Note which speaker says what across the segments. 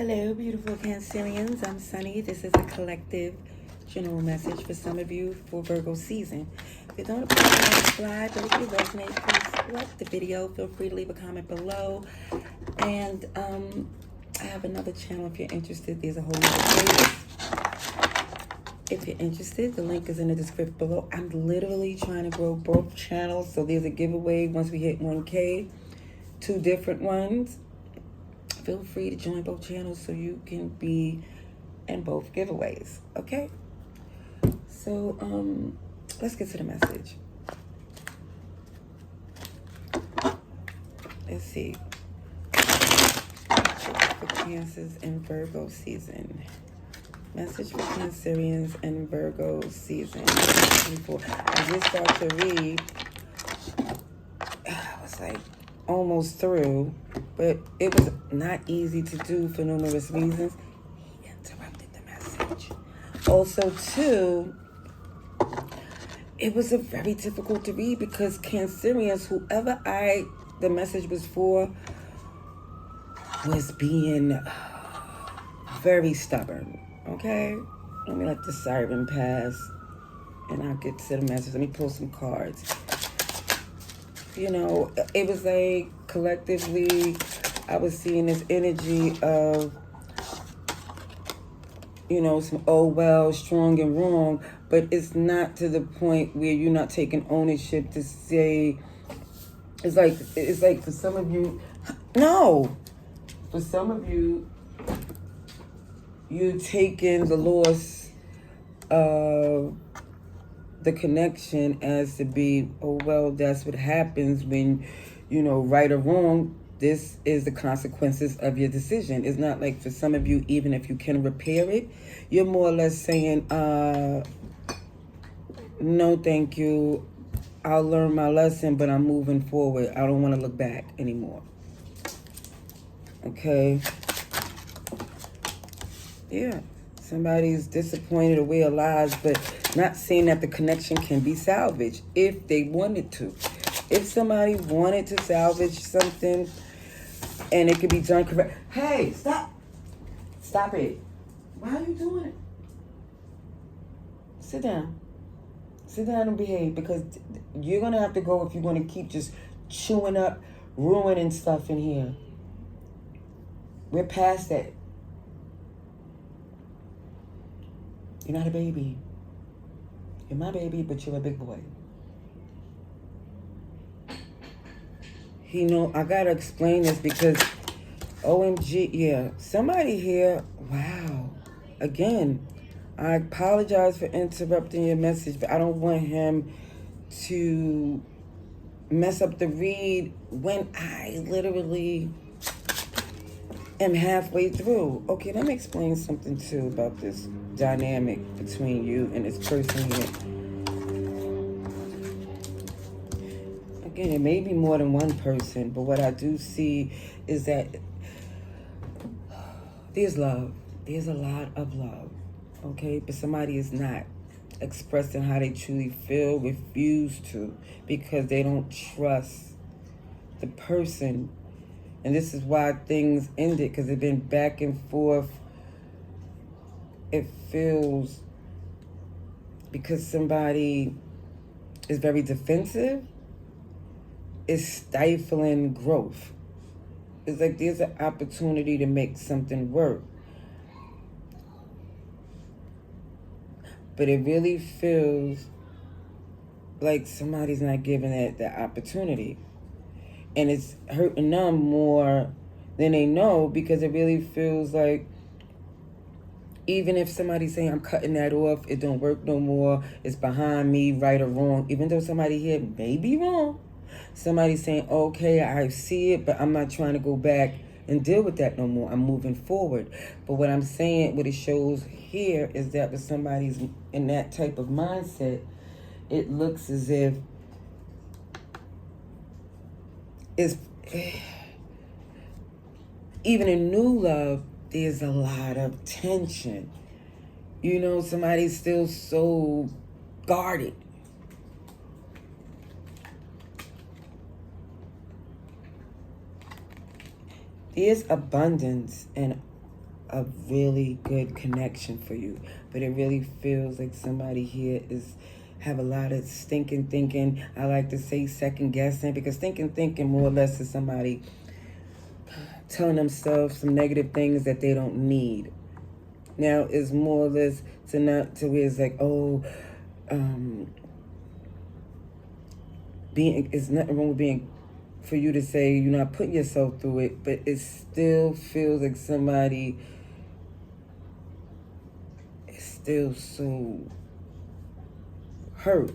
Speaker 1: Hello, beautiful Cancerians. I'm Sunny. This is a collective general message for some of you for Virgo season. If you don't appreciate the slide, but if you resonate, please like the video. Feel free to leave a comment below. And I have another channel if you're interested. There's a whole other page. If you're interested, the link is in the description below. I'm literally trying to grow both channels. So there's a giveaway once we hit 1K. Two different ones. Feel free to join both channels so you can be in both giveaways, okay? So, let's get to the message. Let's see. For Cancers in Virgo season. Message for Cancerians in Virgo season. I just started to read. I was like almost through, but it was not easy to do for numerous reasons. He interrupted the message. Also, too, it was a very difficult to read because Cancerians, whoever the message was for, was being very stubborn. Okay? Let me let the siren pass and I'll get to the message. Let me pull some cards. You know, it was like collectively, I was seeing this energy of, you know, some oh well, strong and wrong, but it's not to the point where you're not taking ownership to say, it's like for some of you, no, for some of you, you taking the loss of the connection as to be, oh, well, that's what happens when, you know, right or wrong, this is the consequences of your decision. It's not like for some of you, even if you can repair it, you're more or less saying, no, thank you. I'll learn my lesson, but I'm moving forward. I don't want to look back anymore. Okay? Yeah. Somebody's disappointed or realized, but not saying that the connection can be salvaged if they wanted to. If somebody wanted to salvage something and it could be done correct. Hey, stop. Stop it. Why are you doing it? Sit down. Sit down and behave, because you're going to have to go if you're going to keep just chewing up, ruining stuff in here. We're past that. You're not a baby. You're my baby, but you're a big boy. You know, I gotta explain this because, OMG, yeah. Somebody here, wow. Again, I apologize for interrupting your message, but I don't want him to mess up the read when I literally am halfway through. Okay, let me explain something too about this dynamic between you and this person here. Again, it may be more than one person, but what I do see is that there's love. There's a lot of love, okay? But somebody is not expressing how they truly feel, refuse to, because they don't trust the person. And this is why things ended, because they've been back and forth. It feels because somebody is very defensive, it's stifling growth. It's like there's an opportunity to make something work. But it really feels like somebody's not giving it the opportunity. And it's hurting them more than they know, because it really feels like even if somebody's saying, I'm cutting that off, it don't work no more, it's behind me, right or wrong, even though somebody here may be wrong, somebody's saying, okay, I see it, but I'm not trying to go back and deal with that no more. I'm moving forward. But what I'm saying, what it shows here is that when somebody's in that type of mindset, it looks as if it's, even in new love, there's a lot of tension. You know, somebody's still so guarded. There's abundance and a really good connection for you. But it really feels like somebody here is have a lot of stinking thinking. I like to say second guessing, because thinking more or less is somebody telling themselves some negative things that they don't need. Now it's more or less to not to where it's like, oh, being, it's nothing wrong with being, for you to say you're not putting yourself through it, but it still feels like somebody is still so hurt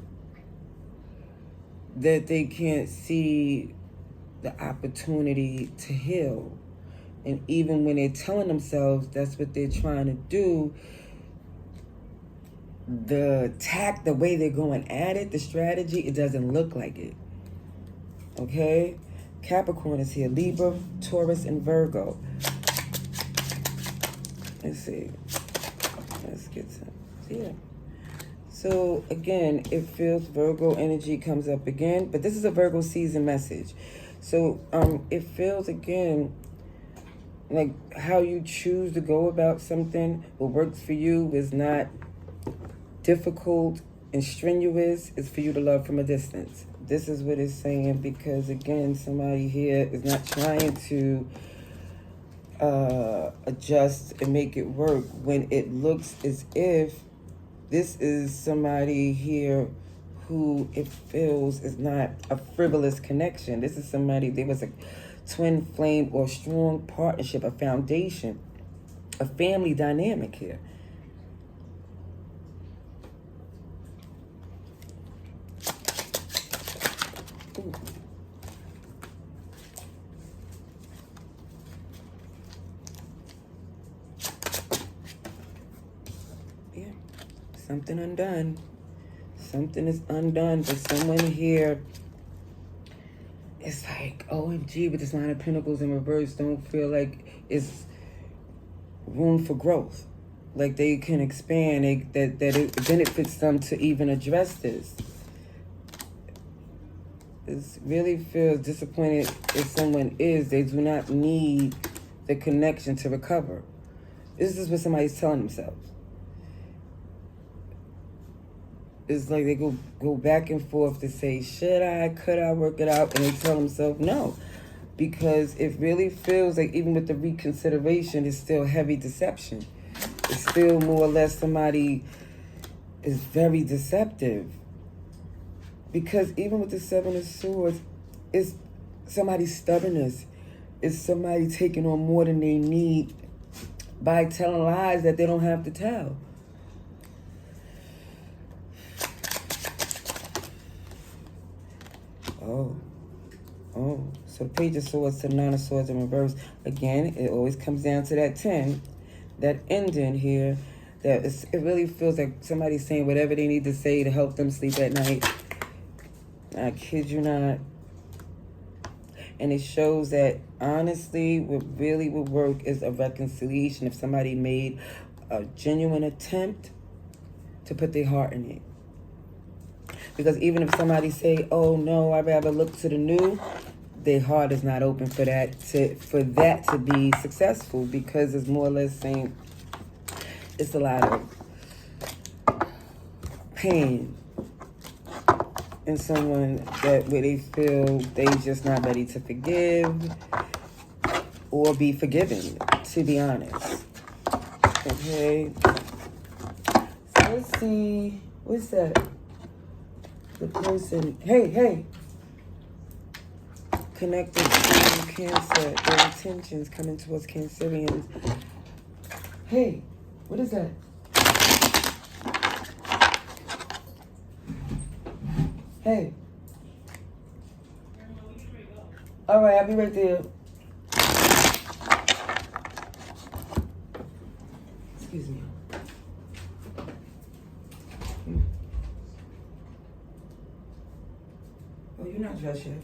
Speaker 1: that they can't see the opportunity to heal. And even when they're telling themselves that's what they're trying to do, the tact, the way they're going at it, the strategy, it doesn't look like it. Okay? Capricorn is here. Libra, Taurus, and Virgo. Let's see. Let's get some. Yeah. So, again, it feels Virgo energy comes up again. But this is a Virgo season message. So, it feels, again, like how you choose to go about something, what works for you is not difficult and strenuous. It's for you to love from a distance. This is what it's saying, because again, somebody here is not trying to adjust and make it work when it looks as if this is somebody here who it feels is not a frivolous connection. This is somebody, there was a twin flame or strong partnership, a foundation, a family dynamic here. Ooh. Yeah, something undone. Something is undone for someone here. It's like, OMG, with this Nine of Pentacles in reverse, don't feel like it's room for growth. Like they can expand, that it benefits them to even address this. It really feels disappointed if someone is. They do not need the connection to recover. This is what somebody's telling themselves. It's like they go back and forth to say, should I, could I work it out? And they tell themselves no. Because it really feels like even with the reconsideration, it's still heavy deception. It's still more or less somebody is very deceptive. Because even with the Seven of Swords, it's somebody's stubbornness. It's somebody taking on more than they need by telling lies that they don't have to tell. So the Page of Swords to the Nine of Swords in reverse. Again, it always comes down to that 10, that ending here. That it really feels like somebody's saying whatever they need to say to help them sleep at night. I kid you not. And it shows that, honestly, what really would work is a reconciliation if somebody made a genuine attempt to put their heart in it. Because even if somebody say, oh no, I'd rather look to the new, their heart is not open for that to be successful, because it's more or less saying it's a lot of pain in someone that where they feel they just not ready to forgive or be forgiven, to be honest. Okay. So let's see. What's that? The person, hey. Connected to Cancer, their intentions coming towards Cancerians. Hey, what is that? Hey. All right, I'll be right there. Excuse me. Oh, you're not dressed yet.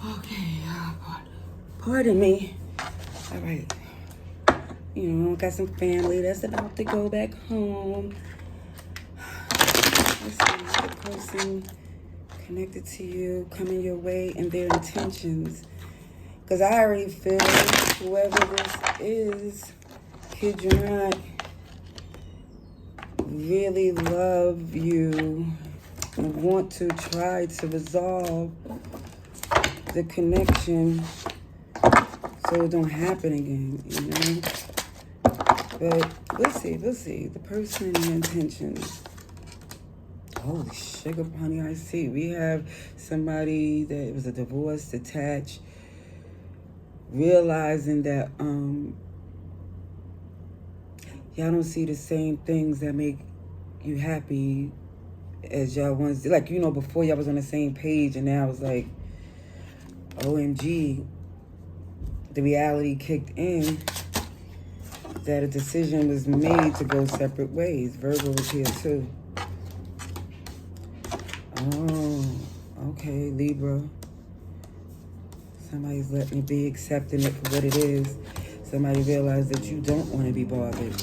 Speaker 1: Okay, pardon me. All right. You know, got some family that's about to go back home. Let's see, the person connected to you, coming your way, and their intentions. Because I already feel whoever this is, kid you not, really love you and want to try to resolve the connection so it don't happen again, you know? But we'll see. The person and the intentions. Holy sugar, honey, I see. We have somebody that was a divorce, detached, realizing that y'all don't see the same things that make you happy as y'all once did. Like, you know, before y'all was on the same page, and now it's like, OMG, the reality kicked in that a decision was made to go separate ways. Virgo was here too. Oh, okay, Libra. Somebody's letting it be, accepting it for what it is. Somebody realized that you don't want to be bothered.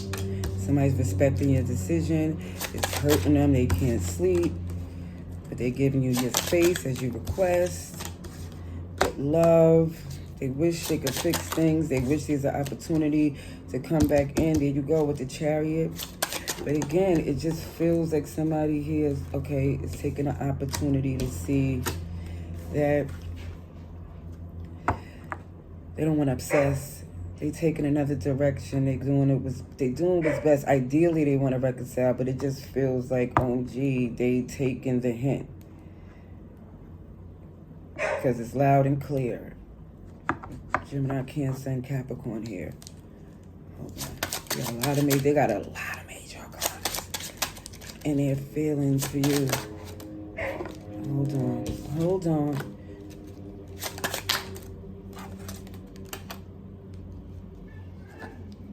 Speaker 1: Somebody's respecting your decision. It's hurting them. They can't sleep. But they're giving you your space as you request. But love. They wish they could fix things. They wish there's an opportunity to come back in. There you go with the Chariot. But again, it just feels like somebody here is, okay, is taking an opportunity to see that they don't want to obsess. They taking another direction. They doing what's best. Ideally, they want to reconcile, but it just feels like, oh, gee, they taking the hint. Because it's loud and clear. Gemini, Cancer, and Capricorn here. Hold on. They got a lot of major arcanas in their feelings for you. Hold on.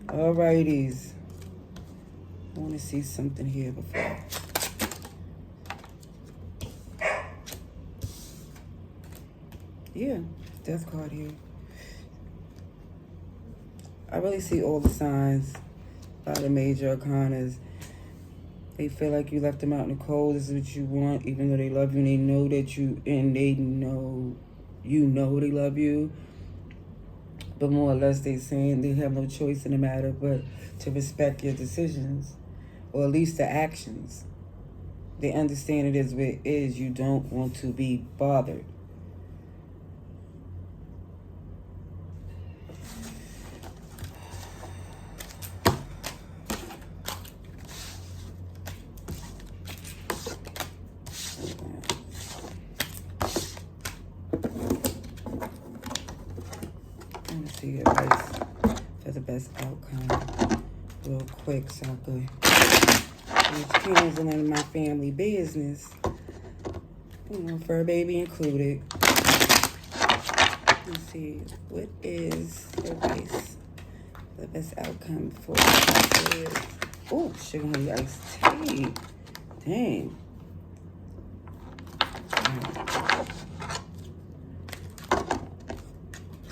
Speaker 1: Alrighties. I want to see something here before. Yeah, Death card here. I really see all the signs. A lot of major arcanas. They feel like you left them out in the cold. This is what you want, even though they love you and they know that they know they love you. But more or less they saying they have no choice in the matter but to respect your decisions, or at least the actions. They understand it is what it is. You don't want to be bothered. See advice for the best outcome real quick so I could handling my family business, you know, fur baby included. Let's see, what is advice for the best outcome for oh, sugar honey iced tea. Dang.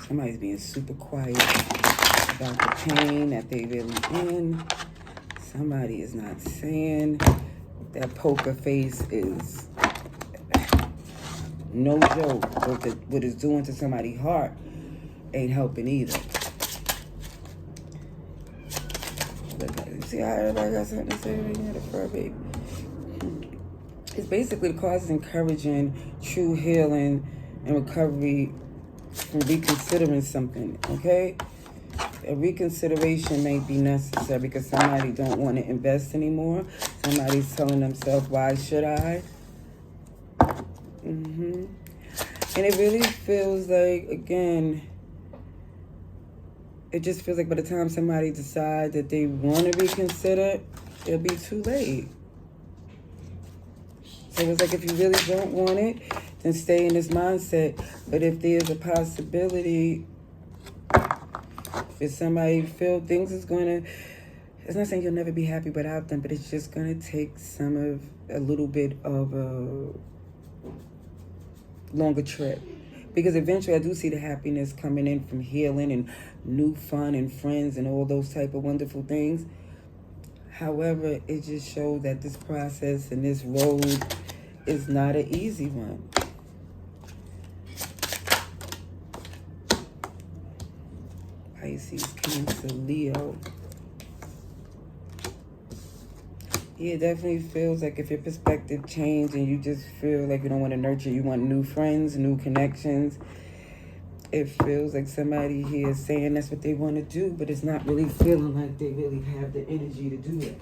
Speaker 1: Somebody's being super quiet about the pain that they really in. Somebody is not saying. That poker face is no joke. What it's doing to somebody's heart ain't helping either. See how everybody got something to say right now, the fur baby. It's basically the cause is encouraging true healing and recovery from reconsidering something, okay? A reconsideration may be necessary because somebody don't want to invest anymore. Somebody's telling themselves, why should I? And it really feels like, again, it just feels like by the time somebody decides that they want to reconsider, it'll be too late. So it's like if you really don't want it, then stay in this mindset. But if there's a possibility For somebody feel things is gonna, it's not saying you'll never be happy without them, but it's just gonna take a little bit of a longer trip. Because eventually I do see the happiness coming in from healing and new fun and friends and all those type of wonderful things. However, it just shows that this process and this road is not an easy one. Pisces, Cancer, Leo. Yeah, it definitely feels like if your perspective changed and you just feel like you don't want to nurture, you want new friends, new connections. It feels like somebody here is saying that's what they want to do, but it's not really feeling like they really have the energy to do it.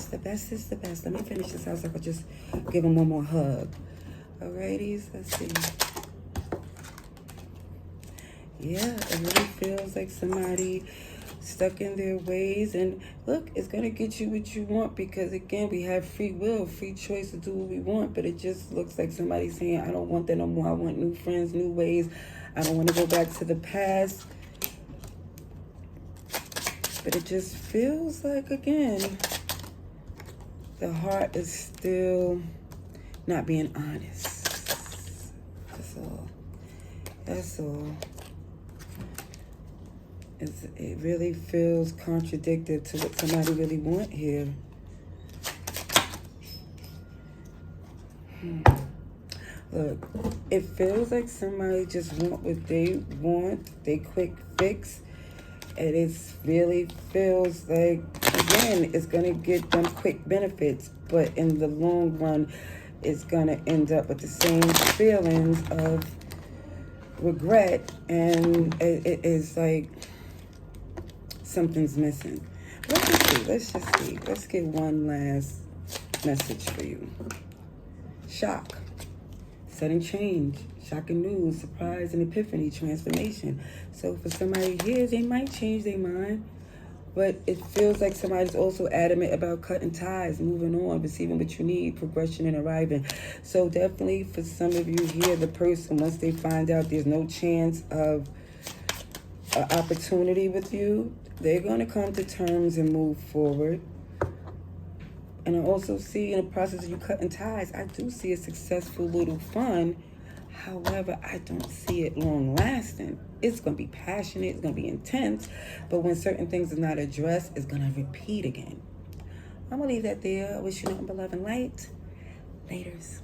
Speaker 1: The best is the best. Let me finish this out so I could just give him one more hug. Alrighties, let's see. Yeah, it really feels like somebody stuck in their ways. And look, it's going to get you what you want because, again, we have free will, free choice to do what we want. But it just looks like somebody saying, I don't want that no more. I want new friends, new ways. I don't want to go back to the past. But it just feels like, again, the heart is still not being honest. That's all. That's all. It really feels contradictory to what somebody really want here. Look, it feels like somebody just want what they want, they quick fix. And it really feels like, again, it's going to get them quick benefits. But in the long run, it's going to end up with the same feelings of regret. And it is like something's missing. Let's just see. Let's get one last message for you. Shock. Sudden change. Shocking news, surprise, and epiphany, transformation. So for somebody here, they might change their mind, but it feels like somebody's also adamant about cutting ties, moving on, receiving what you need, progression, and arriving. So definitely for some of you here, the person, once they find out there's no chance of an opportunity with you, they're going to come to terms and move forward. And I also see in the process of you cutting ties, I do see a successful little fun. However, I don't see it long lasting. It's going to be passionate. It's going to be intense. But when certain things are not addressed, it's going to repeat again. I'm going to leave that there. I wish you nothing but love and light. Laters.